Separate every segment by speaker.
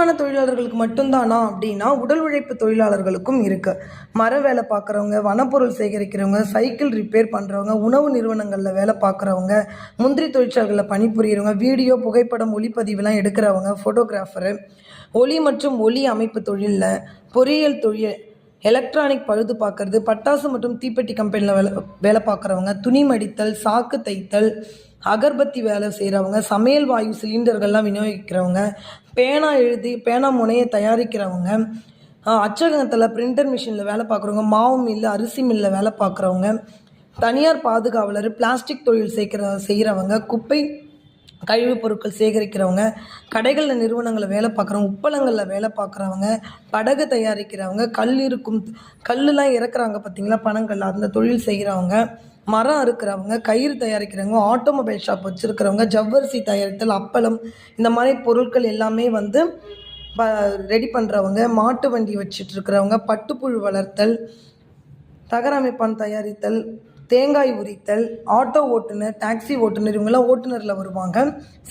Speaker 1: கட்டுமான தொழிலாளர்களுக்கு மட்டும்தானா அப்படின்னா உடல் உழைப்பு தொழிலாளர்களுக்கும் இருக்குது. மர வேலை பார்க்குறவங்க, வனப்பொருள் சேகரிக்கிறவங்க, சைக்கிள் ரிப்பேர் பண்ணுறவங்க, உணவு நிறுவனங்களில் வேலை பார்க்குறவங்க, முந்திரி தொழிற்சாலைகளில் பணிபுரியறவங்க, வீடியோ புகைப்படம் ஒளிப்பதிவுலாம் எடுக்கிறவங்க, ஃபோட்டோகிராஃபரு, ஒளி மற்றும் ஒளி அமைப்பு தொழிலில், பொறியியல் தொழில், எலக்ட்ரானிக் பழுது பார்க்கறது, பட்டாசு மற்றும் தீப்பெட்டி கம்பெனியில் வேலை பார்க்குறவங்க, துணி மடித்தல், சாக்கு தைத்தல், அகர்பத்தி வேலை செய்கிறவங்க, சமையல் வாயு சிலிண்டர்கள்லாம் விநியோகிக்கிறவங்க, பேனா முனையை தயாரிக்கிறவங்க, அச்சகத்தில் பிரிண்டர் மிஷினில் வேலை பார்க்குறவங்க, மாவு மில்லு, அரிசி மில்லில் வேலை பார்க்குறவங்க, தனியார் பாதுகாவலர், பிளாஸ்டிக் தொழில் செய்கிறவங்க, குப்பை கழிவுப் பொருட்கள் சேகரிக்கிறவங்க, கடைகளில் நிறுவனங்களில் வேலை பார்க்குறவங்க, உப்பளங்களில் வேலை பார்க்குறவங்க, படகு தயாரிக்கிறவங்க, கல்லுலாம் இறக்குறாங்க பார்த்திங்களா, பனங்கல், அந்த தொழில் செய்கிறவங்க, மரம் அறுக்கிறவங்க, கயிறு தயாரிக்கிறவங்க, ஆட்டோமொபைல் ஷாப் வச்சுருக்கிறவங்க, ஜவ்வரிசி தயாரித்தல், அப்பளம், இந்த மாதிரி பொருட்கள் எல்லாமே ரெடி பண்ணுறவங்க, மாட்டு வண்டி வச்சிட்ருக்கிறவங்க, பட்டுப்புழு வளர்த்தல், தகர அமைப்பான் தயாரித்தல், தேங்காய் உரித்தல், ஆட்டோ ஓட்டுநர், டாக்ஸி ஓட்டுநர், இவங்கெல்லாம் ஓட்டுநரில் வருவாங்க.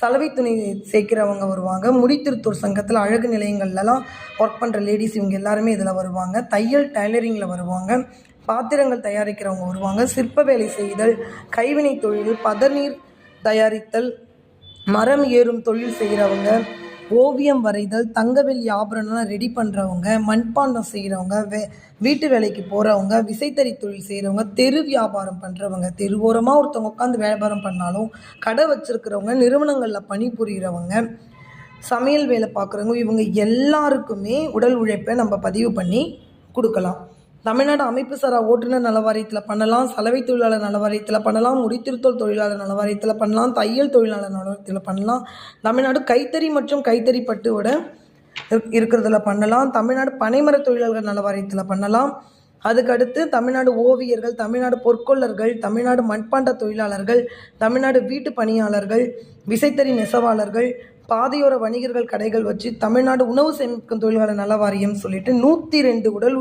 Speaker 1: சலவை துணி சேர்க்கிறவங்க வருவாங்க. முடித்திருத்தூர் சங்கத்தில் அழகு நிலையங்கள்லாம் ஒர்க் பண்ணுற லேடிஸ் இவங்க எல்லாருமே இதில் வருவாங்க. தையல் டைலரிங்கில் வருவாங்க. பாத்திரங்கள் தயாரிக்கிறவங்க வருவாங்க. சிற்ப வேலை செய்தல், கைவினை தொழில், பதநீர் தயாரித்தல், மரம் ஏறும் தொழில் செய்கிறவங்க, ஓவியம் வரைதல், தங்கவெள்ளி ஆபரணம்லாம் ரெடி பண்ணுறவங்க, மண்பாண்டம் செய்கிறவங்க, வீட்டு வேலைக்கு போகிறவங்க, விசைத்தறி தொழில் செய்கிறவங்க, தெரு வியாபாரம் பண்ணுறவங்க, தெருவோரமாக ஒருத்தவங்க உட்காந்து வியாபாரம் பண்ணாலும், கடை வச்சுருக்கிறவங்க, நிறுவனங்களில் பணிபுரிகிறவங்க, சமையல் வேலை பார்க்குறவங்க, இவங்க எல்லாருக்குமே உடல் உழைப்பை நம்ம பதிவு பண்ணி கொடுக்கலாம். தமிழ்நாடு அமைப்பு சாரா ஓட்டுநர் நல வாரியத்தில் பண்ணலாம், சலவை தொழிலாளர் நல வாரியத்தில் பண்ணலாம், முடித்திருத்தல் தொழிலாளர் நல வாரியத்தில் பண்ணலாம், தையல் தொழிலாளர் நல வாரியத்தில் பண்ணலாம், தமிழ்நாடு கைத்தறி மற்றும் கைத்தறி பட்டுவோட இருக்கிறதுல பண்ணலாம், தமிழ்நாடு பனைமர தொழிலாளர்கள் நல வாரியத்தில் பண்ணலாம். அதுக்கடுத்து தமிழ்நாடு ஓவியர்கள், தமிழ்நாடு பொற்கொள்ளர்கள், தமிழ்நாடு மண்பாண்ட தொழிலாளர்கள், தமிழ்நாடு வீட்டு பணியாளர்கள், விசைத்தறி நெசவாளர்கள், பாதையோர வணிகர்கள் கடைகள் வச்சு தமிழ்நாடு உணவு சேமிக்கும் தொழிலாளர் நல வாரியம் சொல்லிட்டு 102 உடல்